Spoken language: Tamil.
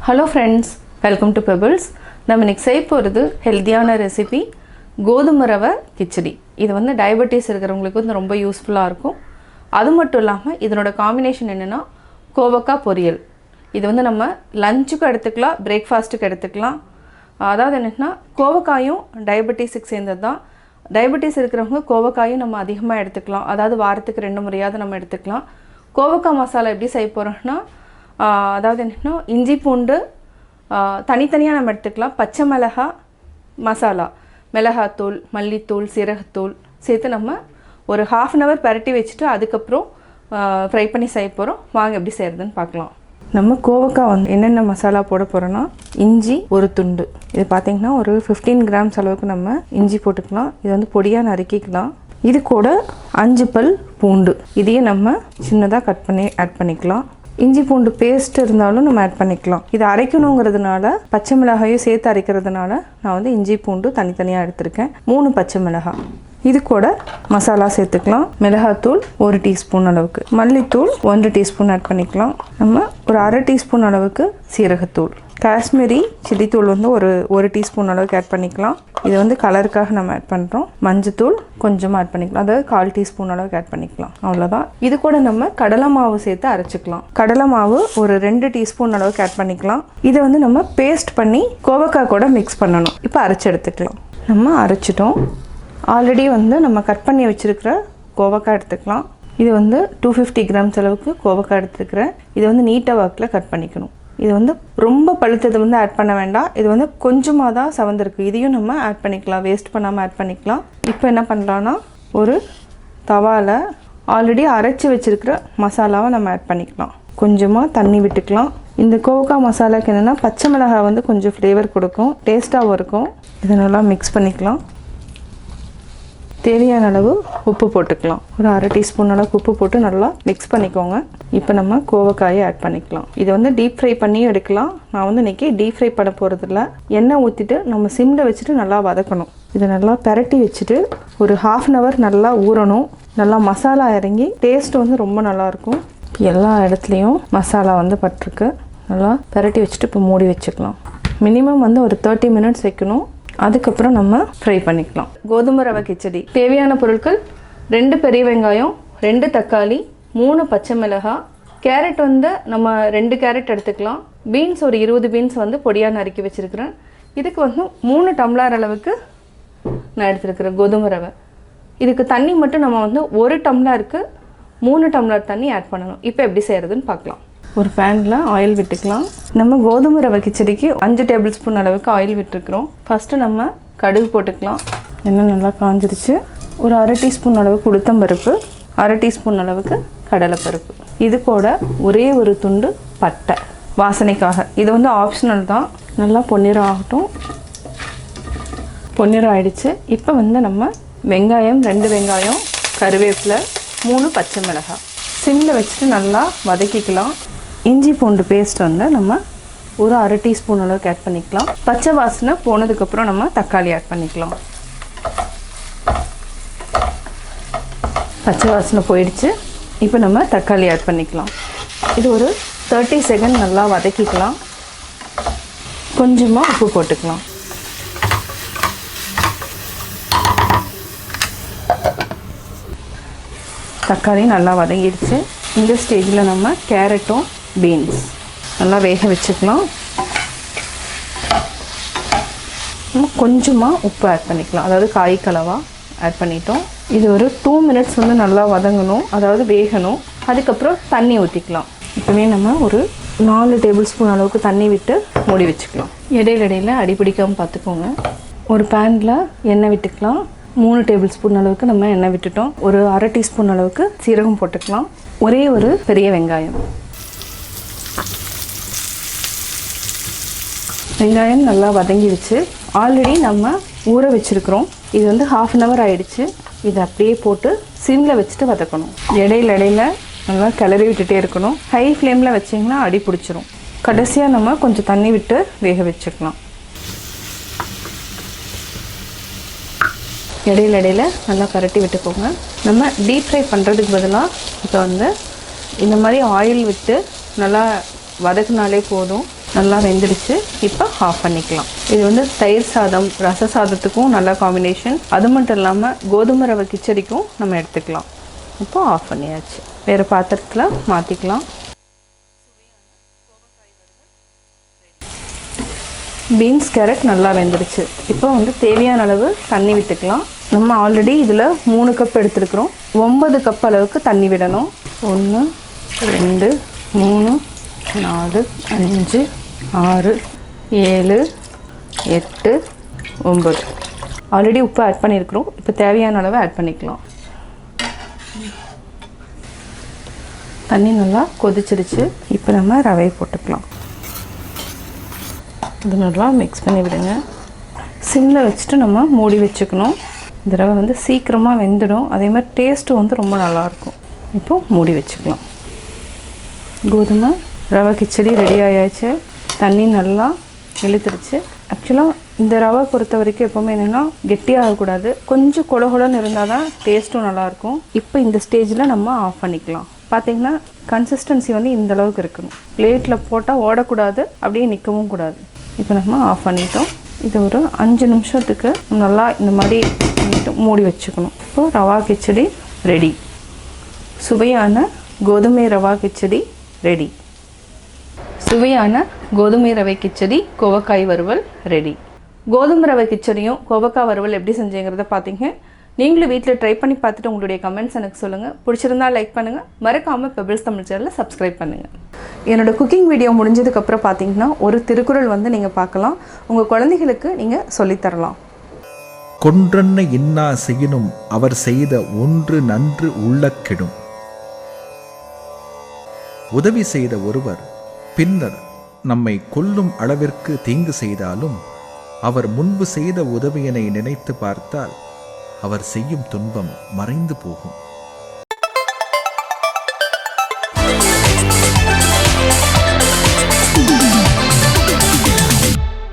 Hello friends, welcome to Pebbles. நம்ம இன்னைக்கு செய்ய போறது ஹெல்தியான ரெசிபி கோதுமை ரவை கிச்சடி. இது வந்து டயபெட்டிஸ் இருக்கிறவங்களுக்கு வந்து ரொம்ப யூஸ்ஃபுல்லா இருக்கும். அது மட்டும் இல்லாம இதனோட காம்பினேஷன் என்னன்னா கோவக்காய் பொரியல். இது வந்து நம்ம லஞ்சுக்கு எடுத்துக்கலாம், பிரேக்ஃபாஸ்ட்டுக்கு எடுத்துக்கலாம். அதாவது என்னன்னா கோவக்காயும் டயபெட்டிஸ்க்கு சேர்ந்தது தான். டயபெட்டிஸ் இருக்கிறவங்க கோவக்காயும் நம்ம அதிகமாக எடுத்துக்கலாம். அதாவது வாரத்துக்கு 2 முறையாவது நம்ம எடுத்துக்கலாம். கோவக்காய் மசாலா எப்படி செய்ய போகிறோம்னா அதாவது என்னென்னா இஞ்சி பூண்டு தனித்தனியாக நம்ம எடுத்துக்கலாம். பச்சை மிளகாய் மசாலா, மிளகாத்தூள், மல்லித்தூள், சீரகத்தூள் சேர்த்து நம்ம ஒரு 1/2 hour பரட்டி வச்சுட்டு அதுக்கப்புறம் ஃப்ரை பண்ணி செய்ய போகிறோம். வாங்க எப்படி செய்கிறதுன்னு பார்க்கலாம். நம்ம கோவக்காய் வந்து என்னென்ன மசாலா போட போகிறோன்னா இஞ்சி ஒரு துண்டு, இது பார்த்திங்கன்னா ஒரு 15 grams அளவுக்கு நம்ம இஞ்சி போட்டுக்கலாம். இது வந்து பொடியாக நறுக்கிக்கலாம். இது கூட 5 பல் பூண்டு, இதையும் நம்ம சின்னதாக கட் பண்ணி ஆட் பண்ணிக்கலாம். இஞ்சி பூண்டு பேஸ்ட் இருந்தாலும் நம்ம ஆட் பண்ணிக்கலாம். இது அரைக்கணுங்கிறதுனால பச்சை மிளகாயும் சேர்த்து அரைக்கிறதுனால நான் வந்து இஞ்சி பூண்டு தனித்தனியாக எடுத்திருக்கேன். 3 பச்சை மிளகாய். இது கூட மசாலா சேர்த்துக்கலாம். மிளகாத்தூள் 1 டீஸ்பூன் அளவுக்கு, மல்லித்தூள் 1 டீஸ்பூன் ஆட் பண்ணிக்கலாம். நம்ம ஒரு 1/2 டீஸ்பூன் அளவுக்கு சீரகத்தூள், காஷ்மீரி சில்லி தூள் வந்து ஒரு டீஸ்பூன் அளவுக்கு ஆட் பண்ணிக்கலாம். இது வந்து கலருக்காக நம்ம ஆட் பண்ணுறோம். மஞ்சத்தூள் கொஞ்சமாக ஆட் பண்ணிக்கலாம், அதாவது 1/4 டீஸ்பூன் அளவுக்கு ஆட் பண்ணிக்கலாம். அவ்வளோதான். இது கூட நம்ம கடலை மாவு சேர்த்து அரைச்சிக்கலாம். கடலை மாவு ஒரு 2 டீஸ்பூன் அளவுக்கு ஆட் பண்ணிக்கலாம். இதை வந்து நம்ம பேஸ்ட் பண்ணி கோவக்காய் கூட மிக்ஸ் பண்ணணும். இப்போ அரைச்சி எடுத்துக்கலாம். நம்ம அரைச்சிட்டோம். ஆல்ரெடி வந்து நம்ம கட் பண்ணி வச்சுருக்கிற கோவக்காய் எடுத்துக்கலாம். இது வந்து 250 grams அளவுக்கு கோவக்காய் எடுத்துக்கிறேன். இது வந்து நீட்டாக வாக்கில் கட் பண்ணிக்கணும். இது வந்து ரொம்ப பழுத்தது வந்து ஆட் பண்ண வேண்டாம். இது வந்து கொஞ்சமாக தான் சவந்திருக்கு. இதையும் நம்ம ஆட் பண்ணிக்கலாம், வேஸ்ட் பண்ணாமல் ஆட் பண்ணிக்கலாம். இப்போ என்ன பண்ணலான்னா ஒரு தவாவில் ஆல்ரெடி அரைச்சி வச்சுருக்கிற மசாலாவை நம்ம ஆட் பண்ணிக்கலாம். கொஞ்சமாக தண்ணி விட்டுக்கலாம். இந்த கோவக்காய் மசாலாவுக்கு என்னென்னா பச்சை மிளகாய் வந்து கொஞ்சம் ஃப்ளேவர் கொடுக்கும், டேஸ்ட்டாகவும் இருக்கும். இதை நல்லா மிக்ஸ் பண்ணிக்கலாம். தேவையான அளவு உப்பு போட்டுக்கலாம். ஒரு 1/2 டீஸ்பூன் அளவுக்கு உப்பு போட்டு நல்லா மிக்ஸ் பண்ணிக்கோங்க. இப்போ நம்ம கோவக்காயை ஆட் பண்ணிக்கலாம். இதை வந்து டீப் ஃப்ரை பண்ணியும் எடுக்கலாம். நான் வந்து இன்றைக்கி டீப் ஃப்ரை பண்ண போகிறதில்ல. எண்ணெய் ஊற்றிட்டு நம்ம சிம்மில் வச்சுட்டு நல்லா வதக்கணும். இதை நல்லா பரட்டி வச்சுட்டு ஒரு 1/2 hour நல்லா ஊறணும். நல்லா மசாலா இறங்கி டேஸ்ட் வந்து ரொம்ப நல்லாயிருக்கும். எல்லா இடத்துலையும் மசாலா வந்து பட்டிருக்கு. நல்லா பரட்டி வச்சுட்டு இப்போ மூடி வச்சுக்கலாம். மினிமம் வந்து ஒரு 30 minutes வைக்கணும். அதுக்கப்புறம் நம்ம ஃப்ரை பண்ணிக்கலாம். கோதுமை ரவை கிச்சடி தேவையான பொருட்கள்: 2 பெரிய வெங்காயம், 2 தக்காளி, 3 பச்சை மிளகாய், கேரட் வந்து நம்ம 2 கேரட் எடுத்துக்கலாம். பீன்ஸ் ஒரு 20 பீன்ஸ் வந்து பொடியாக நறுக்கி வச்சுருக்கிறேன். இதுக்கு வந்து 3 டம்ளர் அளவுக்கு நான் எடுத்துருக்கிறேன் கோதுமை ரவை. இதுக்கு தண்ணி மட்டும் நம்ம வந்து 1 டம்ளருக்கு 3 டம்ளர் தண்ணி ஆட் பண்ணணும். இப்போ எப்படி செய்கிறதுன்னு பார்க்கலாம். ஒரு பேனில் ஆயில் விட்டுக்கலாம். நம்ம கோதுமை ரவை கிச்சடிக்கு 5 டேபிள் ஸ்பூன் அளவுக்கு ஆயில் விட்டுருக்குறோம். ஃபஸ்ட்டு நம்ம கடுகு போட்டுக்கலாம். எண்ணெய் நல்லா காஞ்சிருச்சு. ஒரு 1/2 டீஸ்பூன் அளவுக்கு உளுத்தம்பருப்பு, 1/2 டீஸ்பூன் அளவுக்கு கடலைப்பருப்பு, இது கூட ஒரே ஒரு துண்டு பட்டை வாசனைக்காக. இது வந்து ஆப்ஷனல் தான். நல்லா பொன்னிறம் ஆகட்டும். பொன்னிறம் ஆயிடுச்சு. இப்போ வந்து நம்ம வெங்காயம் 2 வெங்காயம், கருவேப்பிலை, 3 பச்சை மிளகாய் சிம்மில் வச்சுட்டு நல்லா வதக்கிக்கலாம். இஞ்சி பூண்டு பேஸ்ட் வந்து நம்ம ஒரு 1/2 டீஸ்பூன் அளவுக்கு ஆட் பண்ணிக்கலாம். பச்சை வாசனை போனதுக்கப்புறம் நம்ம தக்காளி ஆட் பண்ணிக்கலாம். பச்சை வாசனை போயிடுச்சு. இப்போ நம்ம தக்காளி ஆட் பண்ணிக்கலாம். இது ஒரு 30 செகண்ட் நல்லா வதக்கிக்கலாம். கொஞ்சமாக உப்பு போட்டுக்கலாம். தக்காளி நல்லா வதங்கிடுச்சு. இந்த ஸ்டேஜில் நம்ம கேரட்டும் பீன்ஸ் நல்லா வேக வச்சுக்கலாம். நம்ம கொஞ்சமாக உப்பு ஆட் பண்ணிக்கலாம், அதாவது காய் கலவா ஆட் பண்ணிட்டோம். இது ஒரு 2 minutes வந்து நல்லா வதங்கணும், அதாவது வேகணும். அதுக்கப்புறம் தண்ணி ஊற்றிக்கலாம். இப்போவே நம்ம ஒரு 4 டேபிள் ஸ்பூன் அளவுக்கு தண்ணி விட்டு மூடி வச்சுக்கலாம். இடையில அடிப்பிடிக்காமல் பார்த்துக்கோங்க. ஒரு பேனில் எண்ணெய் விட்டுக்கலாம். 3 டேபிள் ஸ்பூன் அளவுக்கு நம்ம எண்ணெய் விட்டுட்டோம். ஒரு 1/2 டீஸ்பூன் அளவுக்கு சீரகம் போட்டுக்கலாம். ஒரே ஒரு பெரிய வெங்காயம். வெங்காயம் நல்லா வதங்கிடுச்சு. ஆல்ரெடி நம்ம ஊற வச்சுருக்கிறோம். இது வந்து 1/2 hour ஆகிடுச்சு. இதை அப்படியே போட்டு சிம்மில் வச்சுட்டு வதக்கணும். இடையில நல்லா கிளறி விட்டுட்டே இருக்கணும். ஹை ஃப்ளேமில் வச்சிங்கன்னா அடி பிடிச்சிரும். கடைசியாக நம்ம கொஞ்சம் தண்ணி விட்டு வேக வச்சுக்கலாம். இடையில நல்லா பரட்டி விட்டுக்கோங்க. நம்ம டீப் ஃப்ரை பண்ணுறதுக்கு பதிலாக இப்போ வந்து இந்த மாதிரி ஆயில் விட்டு நல்லா வதக்குனாலே போதும். நல்லா வெந்துடுச்சு. இப்போ ஆஃப் பண்ணிக்கலாம். இது வந்து தயிர் சாதம், ரச சாதத்துக்கும் நல்ல காம்பினேஷன். அது மட்டும் இல்லாமல் கோதுமை ரவை கிச்சடிக்கும் நம்ம எடுத்துக்கலாம். இப்போ ஆஃப் பண்ணியாச்சு. வேறு பாத்திரத்தில் மாற்றிக்கலாம். பீன்ஸ் கேரட் நல்லா வெந்துடுச்சு. இப்போ வந்து தேவையான அளவு தண்ணி விட்டுக்கலாம். நம்ம ஆல்ரெடி இதில் 3 கப் எடுத்துருக்குறோம். 9 கப் அளவுக்கு தண்ணி விடணும். 1 2 3 4 5 6 7 8 9. ஆல்ரெடி உப்பு ஆட் பண்ணியிருக்கிறோம். இப்போ தேவையான அளவு ஆட் பண்ணிக்கலாம். தண்ணி நல்லா கொதிச்சிருச்சு. இப்போ நம்ம ரவையை போட்டுக்கலாம். இது நல்லா மிக்ஸ் பண்ணி விடுங்க. சிம்மில் வச்சுட்டு நம்ம மூடி வச்சுக்கணும். இந்த ரவை வந்து சீக்கிரமாக வெந்துடும். அதே மாதிரி டேஸ்ட்டும் வந்து ரொம்ப நல்லாயிருக்கும். இப்போது மூடி வச்சுக்கலாம். கோதுமை ரவை கிச்சடி ரெடி ஆயாச்சு. தண்ணி நல்லா இழுத்துருச்சு. ஆக்சுவலாக இந்த ரவை பொறுத்த வரைக்கும் எப்போவுமே என்னென்னா கெட்டியாகக்கூடாது, கொஞ்சம் கொலகொலன்னு இருந்தால் தான் டேஸ்ட்டும் நல்லாயிருக்கும். இப்போ இந்த ஸ்டேஜில் நம்ம ஆஃப் பண்ணிக்கலாம். பார்த்திங்கன்னா கன்சிஸ்டன்சி வந்து இந்தளவுக்கு இருக்கணும். பிளேட்டில் போட்டால் ஓடக்கூடாது, அப்படியே நிற்கவும் கூடாது. இப்போ நம்ம ஆஃப் பண்ணிட்டோம். இது ஒரு 5 நிமிஷத்துக்கு நல்லா இந்த மாதிரி மூடி வச்சுக்கணும். இப்போது ரவா கிச்சடி ரெடி. சுவையான கோதுமை ரவா கிச்சடி ரெடி. சுவையான கோதுமை ரவை கிச்சடி கோவக்காய் வறுவல் ரெடி. கோதுமை ரவை கிச்சடியும் கோவக்காய் வறுவல் எப்படி செஞ்சேங்கிறத பார்த்தீங்க. நீங்களும் வீட்டில் ட்ரை பண்ணி பார்த்துட்டு உங்களுடைய கமெண்ட்ஸ் எனக்கு சொல்லுங்கள். பிடிச்சிருந்தா லைக் பண்ணுங்கள். மறக்காமல் பெபிள்ஸ் தமிழ் சேனலை சப்ஸ்கிரைப் பண்ணுங்கள். என்னோடய குக்கிங் வீடியோ முடிஞ்சதுக்கப்புறம் பார்த்தீங்கன்னா ஒரு திருக்குறள் வந்து நீங்கள் பார்க்கலாம். உங்கள் குழந்தைகளுக்கு நீங்கள் சொல்லித்தரலாம். கொன்றன்ன இன்னா செய்யினும் அவர் செய்த ஒன்று நன்று உள்ள கெடும். உதவி செய்த ஒருவர் பின்னர் நம்மை கொல்லும் அளவிற்கு தீங்கு செய்தாலும் அவர் முன்பு செய்த உதவியினை நினைத்து பார்த்தால் அவர் செய்யும் துன்பம் மறைந்து போகும்.